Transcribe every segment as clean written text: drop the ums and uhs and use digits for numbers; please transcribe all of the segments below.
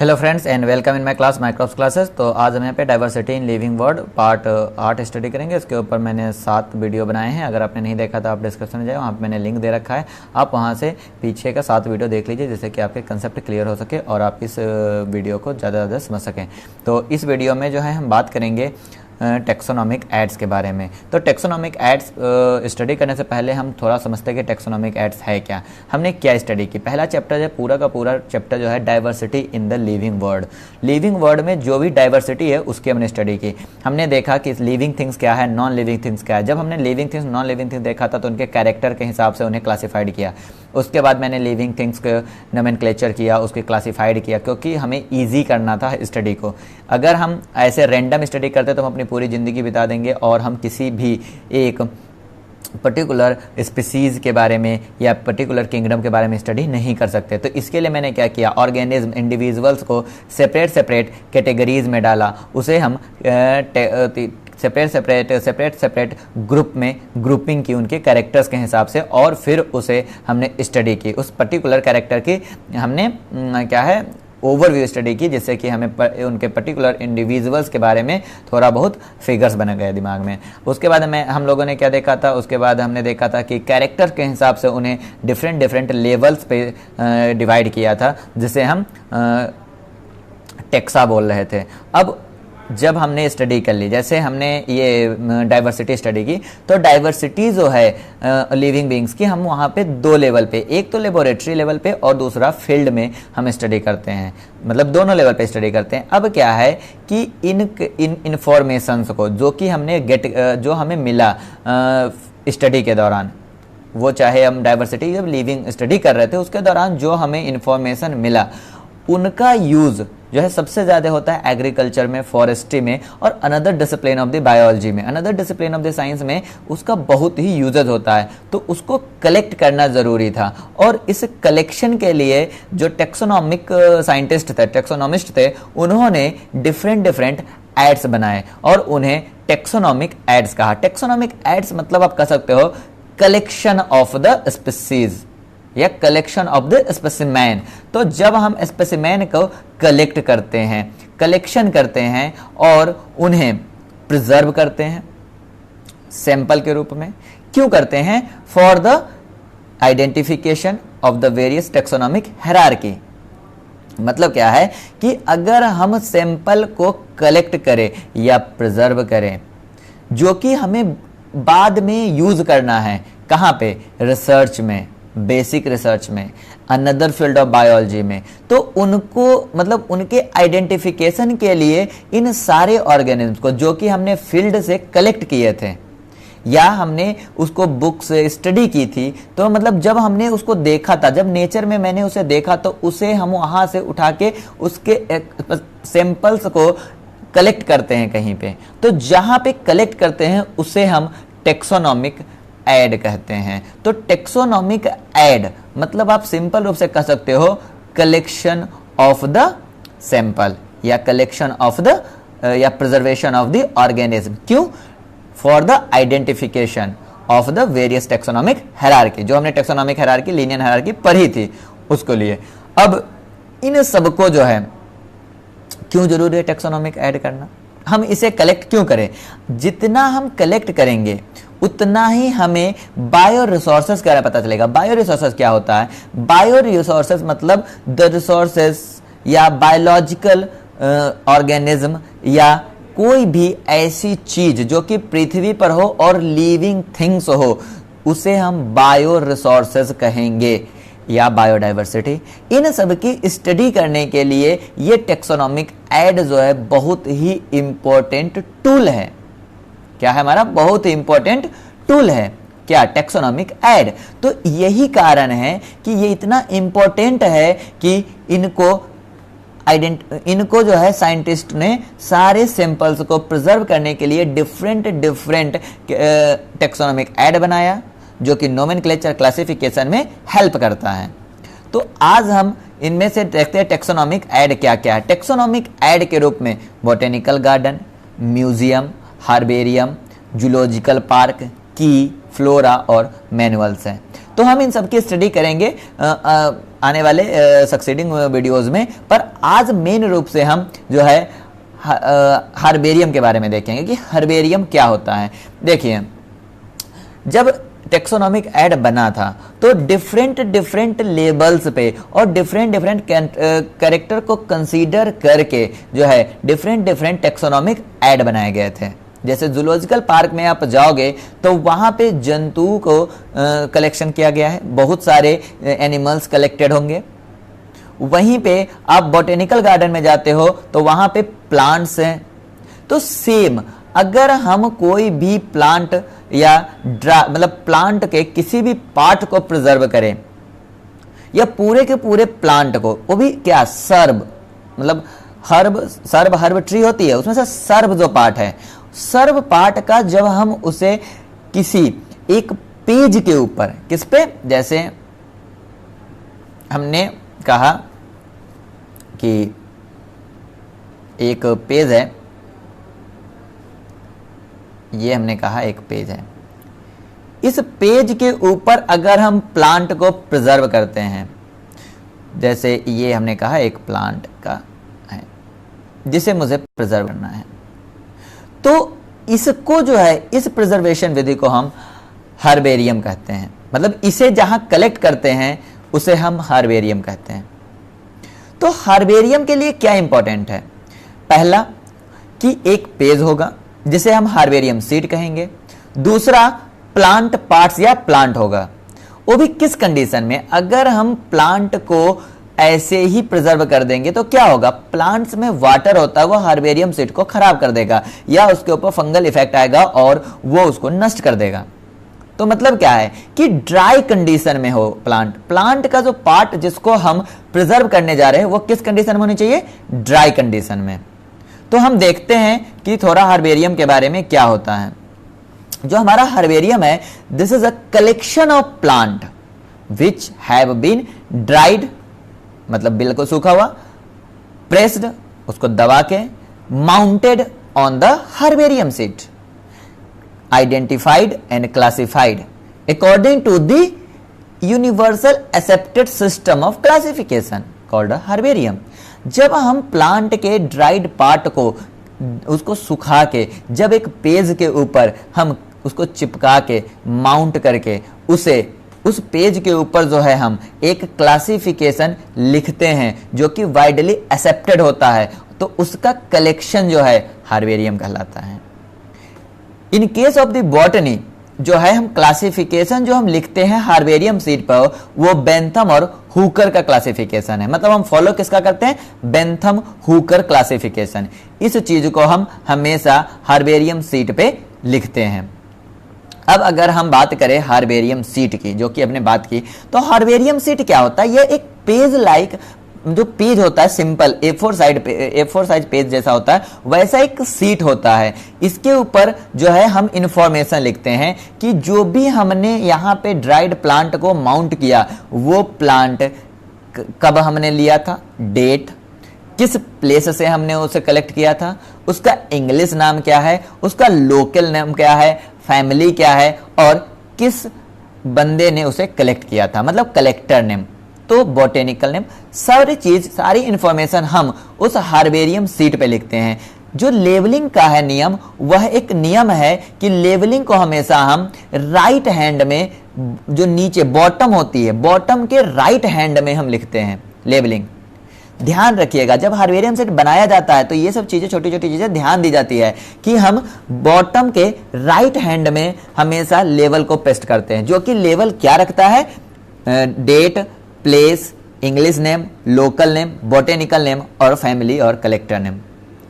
Hello friends and welcome in my class micros classes. तो आज हम यहाँ पे diversity in living world part 8 study करेंगे। इसके ऊपर मैंने 7 वीडियो बनाए हैं। अगर आपने नहीं देखा तो आप डिस्क्रिप्शन में जाए, वहाँ पे मैंने लिंक दे रखा है, आप वहाँ से पीछे का 7 वीडियो देख लीजिए, जिससे कि आपके कंसेप्ट क्लियर हो सके और आप इस वीडियो को ज़्यादा समझ सकें। तो इस वीडियो में जो है हम बात करेंगे टेक्सोनॉमिक एड्स के बारे में। तो टेक्सोनॉमिक एड्स स्टडी करने से पहले हम थोड़ा समझते हैं कि टेक्सोनॉमिक एड्स है क्या। हमने क्या स्टडी की, पहला चैप्टर है, पूरा का पूरा चैप्टर जो है diversity in the living world. Living world में जो भी डाइवर्सिटी है उसकी हमने स्टडी की। हमने देखा कि लिविंग थिंग्स क्या है, नॉन लिविंग थिंग्स क्या है। जब हमने living things non living things देखा था तो उनके कैरेक्टर के हिसाब से उन्हें क्लासीफाइड किया। उसके बाद मैंने लिविंग थिंग्स को नोमेनक्लेचर किया, उसके क्लासीफाइड किया, क्योंकि हमें ईजी करना था स्टडी को। अगर हम ऐसे रैंडम स्टडी करते तो हम अपनी पूरी ज़िंदगी बिता देंगे और हम किसी भी एक पर्टिकुलर स्पीसीज़ के बारे में या पर्टिकुलर किंगडम के बारे में स्टडी नहीं कर सकते। तो इसके लिए मैंने क्या किया, ऑर्गेनिज्म इंडिविजुअल्स को सेपरेट कैटेगरीज में डाला। उसे हम सेपरेट ग्रुप में ग्रुपिंग की उनके कैरेक्टर्स के हिसाब से, और फिर उसे हमने स्टडी की। उस पर्टिकुलर कैरेक्टर की हमने क्या है ओवरव्यू स्टडी की, जिससे कि हमें उनके पर्टिकुलर इंडिविजुअल्स के बारे में थोड़ा बहुत फिगर्स बन गए दिमाग में। उसके बाद हम लोगों ने क्या देखा था, उसके बाद हमने देखा था कि कैरेक्टर के हिसाब से उन्हें डिफरेंट लेवल्स पे डिवाइड किया था, जिसे हम टेक्सा बोल रहे थे। अब जब हमने स्टडी कर ली, जैसे हमने ये डाइवर्सिटी स्टडी की, तो डाइवर्सिटी जो है लिविंग बींग्स की, हम वहाँ पे 2 लेवल पे, एक तो लेबोरेटरी लेवल पे और दूसरा फील्ड में हम स्टडी करते हैं, मतलब दोनों लेवल पे स्टडी करते हैं। अब क्या है कि इन इंफॉर्मेशंस को जो कि हमने जो हमें मिला स्टडी के दौरान, वो चाहे हम डाइवर्सिटी जब लिविंग स्टडी कर रहे थे उसके दौरान जो हमें इंफॉर्मेशन मिला, उनका यूज़ जो है सबसे ज़्यादा होता है एग्रीकल्चर में, फॉरेस्ट्री में और another discipline of the biology में, another discipline of the science में उसका बहुत ही यूजेज होता है। तो उसको कलेक्ट करना ज़रूरी था, और इस कलेक्शन के लिए जो टेक्सोनॉमिक साइंटिस्ट थे, टेक्सोनॉमिस्ट थे, उन्होंने डिफरेंट एड्स बनाए और उन्हें टेक्सोनॉमिक एड्स कहा। टेक्सोनॉमिक एड्स मतलब आप कह सकते हो कलेक्शन ऑफ द स्पीसीज या कलेक्शन ऑफ द स्पेसिमेन। तो जब हम स्पेसिमेन को कलेक्ट करते हैं, कलेक्शन करते हैं और उन्हें प्रिजर्व करते हैं सैंपल के रूप में, क्यों करते हैं? For the identification of the various taxonomic hierarchy. मतलब क्या है कि अगर हम सैंपल को कलेक्ट करें या प्रिजर्व करें, जो कि हमें बाद में यूज करना है, कहाँ पे? रिसर्च में, बेसिक रिसर्च में, अनदर फील्ड ऑफ बायोलॉजी में, तो उनको मतलब उनके आइडेंटिफिकेशन के लिए इन सारे ऑर्गेनिज्म को जो कि हमने फील्ड से कलेक्ट किए थे या हमने उसको बुक से स्टडी की थी, तो मतलब जब हमने उसको देखा था, जब नेचर में मैंने उसे देखा, तो उसे हम वहाँ से उठा के उसके सैंपल्स को कलेक्ट करते हैं कहीं पे। तो जहाँ पे कलेक्ट करते हैं उसे हम टेक्सोनॉमिक एड कहते हैं। तो टेक्सोनॉमिक एड मतलब आप सिंपल रूप से कह सकते हो कलेक्शन ऑफ द सैंपल या कलेक्शन ऑफ द या प्रिजर्वेशन ऑफ द ऑर्गेनिज्म। क्यों? For the identification of the various taxonomic hierarchy, जो हमने टेक्सोनॉमिक हायरार्की, लीनियर हायरार्की पढ़ी थी उसको लिए। अब इन सबको जो है क्यों जरूरी है टेक्सोनॉमिक ऐड करना, हम इसे कलेक्ट क्यों करें? जितना हम कलेक्ट करेंगे उतना ही हमें बायो रिसोर्सेज का पता चलेगा। बायो रिसोर्सेज क्या होता है? बायो रिसोर्सेज मतलब द रिसोर्सेज या बायोलॉजिकल ऑर्गेनिज्म या कोई भी ऐसी चीज जो कि पृथ्वी पर हो और लिविंग थिंग्स हो, उसे हम बायो रिसोर्सेज कहेंगे या बायोडाइवर्सिटी। इन सब की स्टडी करने के लिए ये टेक्सोनॉमिक एड जो है बहुत ही इंपॉर्टेंट टूल है। क्या है? हमारा बहुत ही इंपॉर्टेंट टूल है। क्या? Taxonomic aid. तो यही कारण है कि ये इतना इंपॉर्टेंट है कि इनको जो है साइंटिस्ट ने सारे सैंपल्स को प्रिजर्व करने के लिए डिफरेंट टेक्सोनॉमिक एड बनाया, जो कि नोमेनक्लेचर क्लासिफिकेशन में हेल्प करता है। तो आज हम इनमें से देखते हैं टेक्सोनॉमिक एड क्या क्या है। टेक्सोनॉमिक एड के रूप में botanical garden, museum, herbarium, zoological park, की, फ्लोरा और मैनुअल्स हैं। तो हम इन सब की स्टडी करेंगे आने वाले सक्सीडिंग वीडियोस में। पर आज मेन रूप से हम जो है हर्बेरियम के बारे में देखेंगे कि हर्बेरियम क्या होता है। देखिए, जब टेक्सोनॉमिक ऐड बना था तो डिफरेंट लेबल्स पे और डिफरेंट कैरेक्टर को कंसीडर करके जो है डिफरेंट टेक्सोनॉमिक ऐड बनाए गए थे। जैसे जूलॉजिकल पार्क में आप जाओगे तो वहाँ पे जंतु को कलेक्शन किया गया है, बहुत सारे एनिमल्स कलेक्टेड होंगे। वहीं पे आप बॉटेनिकल गार्डन में जाते हो तो वहाँ पे प्लांट्स हैं। तो सेम अगर हम कोई भी प्लांट या मतलब प्लांट के किसी भी पार्ट को प्रिजर्व करें या पूरे के पूरे प्लांट को, वो भी क्या सर्ब मतलब हर्ब ट्री होती है, उसमें से सर्ब जो पार्ट है, सर्व पार्ट का जब हम उसे किसी एक पेज के ऊपर, किस पे, जैसे हमने कहा कि एक पेज है, ये हमने कहा एक पेज है, इस पेज के ऊपर अगर हम प्लांट को प्रिजर्व करते हैं, जैसे ये हमने कहा एक प्लांट का है जिसे मुझे प्रिजर्व करना है, तो इसको जो है इस प्रिजर्वेशन विधि को हम हर्बेरियम कहते हैं। मतलब इसे जहां कलेक्ट करते हैं उसे हम हर्बेरियम कहते हैं। तो हर्बेरियम के लिए क्या इंपॉर्टेंट है? पहला कि एक पेज होगा जिसे हम हर्बेरियम सीड कहेंगे। दूसरा प्लांट पार्ट्स या प्लांट होगा, वो भी किस कंडीशन में? अगर हम प्लांट को ऐसे ही प्रिजर्व कर देंगे तो क्या होगा, प्लांट्स में वाटर होता है वो हर्बेरियम सीड को खराब कर देगा या उसके ऊपर फंगल इफेक्ट आएगा और वो उसको नष्ट कर देगा। तो मतलब क्या है कि ड्राई कंडीशन में हो प्लांट का जो पार्ट जिसको हम प्रिजर्व करने जा रहे हैं वो किस कंडीशन में होनी चाहिए? ड्राई कंडीशन में। तो हम देखते हैं कि थोड़ा हर्बेरियम के बारे में क्या होता है। जो हमारा हर्बेरियम है, this is a collection of plant which have been dried, मतलब बिल्कुल सूखा हुआ, प्रेस्ड, उसको दबा के, mounted on the herbarium sheet, identified and classified according to the universal accepted system of classification called herbarium. जब हम प्लांट के ड्राइड पार्ट को उसको सुखा के जब एक पेज के ऊपर हम उसको चिपका के माउंट करके उसे उस पेज के ऊपर जो है हम एक क्लासिफिकेशन लिखते हैं जो कि वाइडली एक्सेप्टेड होता है, तो उसका कलेक्शन जो है हर्बेरियम कहलाता है। इन केस ऑफ द बॉटनी जो है हम क्लासिफिकेशन जो हम लिखते हैं हर्बेरियम सीड पर वो बेंथम और हुकर का क्लासिफिकेशन है। मतलब हम फॉलो किसका करते हैं? Bentham Hooker classification. इस चीज को हम हमेशा हर्बेरियम सीड पे लिखते हैं। अब अगर हम बात करें हर्बेरियम सीट की, जो कि हमने बात की, तो हर्बेरियम सीट क्या होता है? यह एक पेज लाइक जो पेज होता है, सिंपल A4 साइज पेज जैसा होता है, वैसा एक सीट होता है। इसके ऊपर जो है हम इंफॉर्मेशन लिखते हैं कि जो भी हमने यहाँ पे ड्राइड प्लांट को माउंट किया वो प्लांट कब हमने लिया था, डेट, किस प्लेस से हमने उसे कलेक्ट किया था, उसका इंग्लिश नाम क्या है, उसका लोकल नाम क्या है, फैमिली क्या है और किस बंदे ने उसे कलेक्ट किया था, मतलब कलेक्टर नेम, तो बॉटेनिकल नेम, सारी इंफॉर्मेशन हम उस हर्बेरियम सीट पे लिखते हैं। जो लेवलिंग का है नियम, वह एक नियम है कि लेवलिंग को हमेशा हम राइट हैंड में, जो नीचे बॉटम होती है, बॉटम के राइट हैंड में हम लिखते हैं लेवलिंग। ध्यान रखिएगा, जब हर्बेरियम सेट बनाया जाता है तो ये सब चीजें, छोटी छोटी चीजें ध्यान दी जाती है कि हम बॉटम के राइट हैंड में हमेशा लेवल को पेस्ट करते हैं, जो कि लेवल क्या रखता है? Date, place, English name, local name, botanical name और फैमिली और कलेक्टर नेम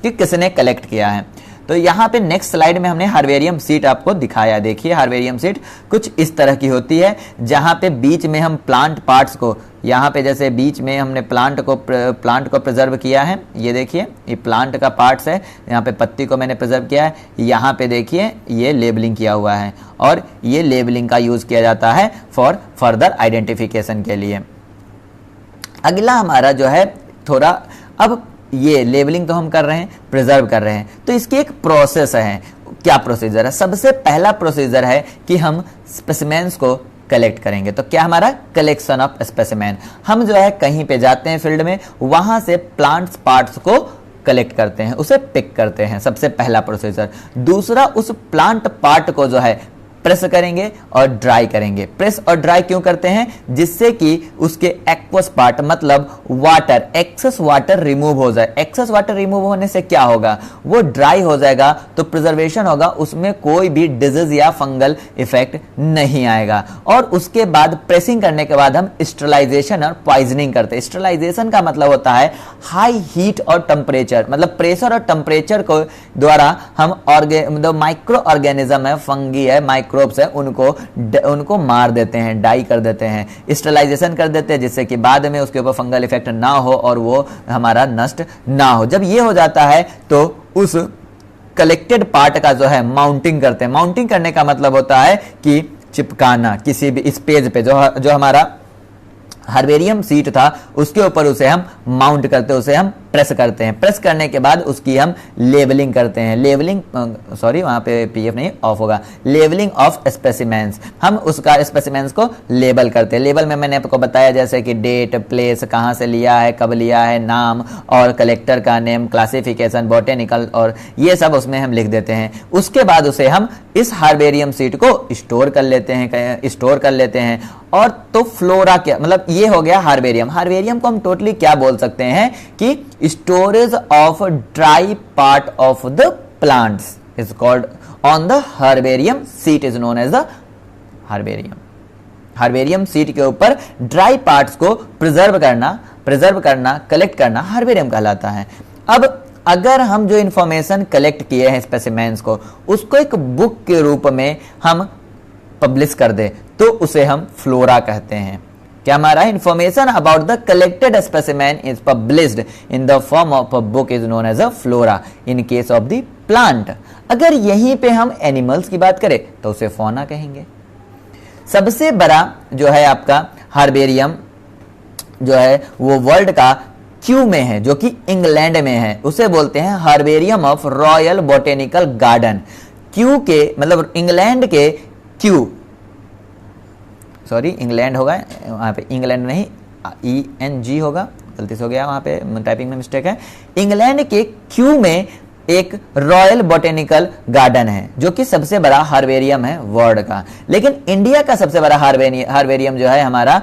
कि किसने कलेक्ट किया है। तो यहाँ पे नेक्स्ट स्लाइड में हमने हर्बेरियम सीट आपको दिखाया। देखिए हर्बेरियम सीट कुछ इस तरह की होती है, जहाँ पे बीच में हम प्लांट पार्ट्स को, यहाँ पे जैसे बीच में हमने प्लांट को प्रिजर्व किया है। ये देखिए ये प्लांट का पार्ट्स है, यहाँ पे पत्ती को मैंने प्रिजर्व किया है। यहाँ पे देखिए ये लेबलिंग किया हुआ है और ये लेबलिंग का यूज किया जाता है फॉर फर्दर आइडेंटिफिकेशन के लिए। अगला हमारा जो है थोड़ा, अब ये लेबलिंग तो हम कर रहे हैं, प्रिजर्व कर रहे हैं, तो इसकी एक प्रोसेस है। क्या प्रोसीजर है? सबसे पहला प्रोसीजर है कि हम स्पेसिमेंस को कलेक्ट करेंगे। तो क्या हमारा कलेक्शन ऑफ स्पेसिमेन, हम जो है कहीं पे जाते हैं फील्ड में, वहां से प्लांट्स पार्ट्स को कलेक्ट करते हैं, उसे पिक करते हैं, सबसे पहला प्रोसीजर। दूसरा, उस प्लांट पार्ट को जो है प्रेस करेंगे और ड्राई करेंगे। प्रेस और ड्राई क्यों करते हैं? जिससे कि उसके एक्वस पार्ट मतलब वाटर, एक्सेस वाटर रिमूव हो जाए। एक्सेस वाटर रिमूव होने से क्या होगा? वो ड्राई हो जाएगा तो प्रिजर्वेशन होगा, उसमें कोई भी डिजीज या फंगल इफेक्ट नहीं आएगा। और उसके बाद प्रेसिंग करने के बाद हम स्टरलाइजेशन और पॉइजनिंग करते हैं। स्टरलाइजेशन का मतलब होता है हाई हीट और टेम्परेचर, मतलब प्रेशर और टेम्परेचर को द्वारा हम मतलब माइक्रो ऑर्गेनिज्म है, फंगी है, माइक्रोब्स है, उनको मार देते हैं, डाई कर देते हैं, स्टरलाइजेशन कर देते हैं, जिससे कि बाद में उसके ऊपर फंगल इफेक्ट ना हो और वो हमारा नष्ट ना हो। जब ये हो जाता है तो उस कलेक्टेड पार्ट का जो है माउंटिंग करते हैं। माउंटिंग करने का मतलब होता है कि चिपकाना किसी भी इस पेज पे, जो हमारा हर्बेरियम सीट था उसके ऊपर उसे हम माउंट करते हैं, उसे हम प्रेस करते हैं। प्रेस करने के बाद उसकी हम लेबलिंग करते हैं। लेबलिंग, सॉरी वहां पे पीएफ नहीं, ऑफ होगा। लेबलिंग ऑफ स्पेसिमेंस, हम उसका स्पेसिमेंस को लेबल करते हैं। लेबल में मैंने आपको बताया जैसे कि डेट, प्लेस, कहाँ से लिया है, कब लिया है, नाम और कलेक्टर का नेम, क्लासिफिकेशन, बॉटेनिकल, और ये सब उसमें हम लिख देते हैं। उसके बाद उसे हम इस हार्बेरियम सीट को स्टोर कर लेते हैं। और तो फ्लोरा क्या मतलब, ये हो गया हार्बेरियम। हार्बेरियम को हम टोटली क्या बोल सकते हैं कि storage of dry part of the plants is called on the herbarium sheet is known as the herbarium. Herbarium sheet के ऊपर ड्राई पार्ट्स को प्रिजर्व करना, कलेक्ट करना हार्बेरियम कहलाता है। अब अगर हम जो इंफॉर्मेशन कलेक्ट किए हैं स्पेसिमेंस को, उसको एक बुक के रूप में हम पब्लिश कर दे तो उसे हम फ्लोरा कहते हैं। क्या हमारा information about the collected specimen is published in the form of a book is known as a flora in case of the plant. अगर यहीं पे हम एनिमल्स की बात करें तो उसे फौना कहेंगे। सबसे बड़ा जो है आपका हार्बेरियम जो है वो वर्ल्ड का क्यू में है, जो कि इंग्लैंड में है, उसे बोलते हैं herbarium of royal botanical garden. Q के मतलब इंग्लैंड के क्यू, सॉरी इंग्लैंड होगा वहां पे, इंग्लैंड नहीं ENG होगा, गलती से हो गया, वहां पे टाइपिंग में मिस्टेक है। इंग्लैंड के क्यू में एक रॉयल बोटेनिकल गार्डन है जो कि सबसे बड़ा हार्बेरियम है वर्ल्ड का। लेकिन इंडिया का सबसे बड़ा हार्बेरियम जो है हमारा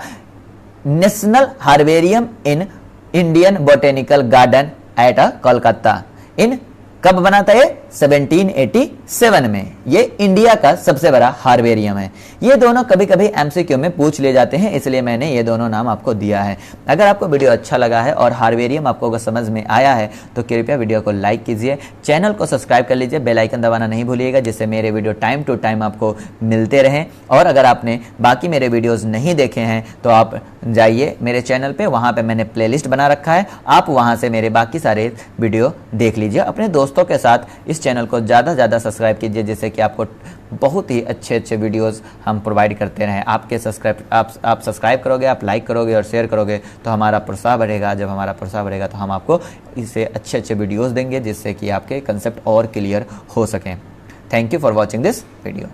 national herbarium in Indian botanical garden at Kolkata. इन कब बना था ये? 1787 में। ये इंडिया का सबसे बड़ा हार्बेरियम है। ये दोनों कभी कभी एमसीक्यू में पूछ ले जाते हैं, इसलिए मैंने ये दोनों नाम आपको दिया है। अगर आपको वीडियो अच्छा लगा है और हार्बेरियम आपको अगर समझ में आया है तो कृपया वीडियो को लाइक कीजिए, चैनल को सब्सक्राइब कर लीजिए, बेल आइकन दबाना नहीं भूलिएगा, जिससे मेरे वीडियो टाइम टू टाइम आपको मिलते रहें। और अगर आपने बाकी मेरे वीडियोज़ नहीं देखे हैं तो आप जाइए मेरे चैनल पे, वहाँ पे मैंने प्लेलिस्ट बना रखा है, आप वहाँ से मेरे बाकी सारे वीडियो देख लीजिए। अपने दोस्तों के साथ इस चैनल को ज़्यादा से ज़्यादा सब्सक्राइब कीजिए, जिससे कि आपको बहुत ही अच्छे videos हम प्रोवाइड करते रहें। आप सब्सक्राइब करोगे, आप लाइक करोगे और शेयर करोगे तो हमारा प्रोत्साहन बढ़ेगा। जब हमारा प्रोत्साहन बढ़ेगा तो हम आपको इससे अच्छे वीडियोज़ देंगे, जिससे कि आपके कंसेप्ट और क्लियर हो सकें। Thank you for watching this video.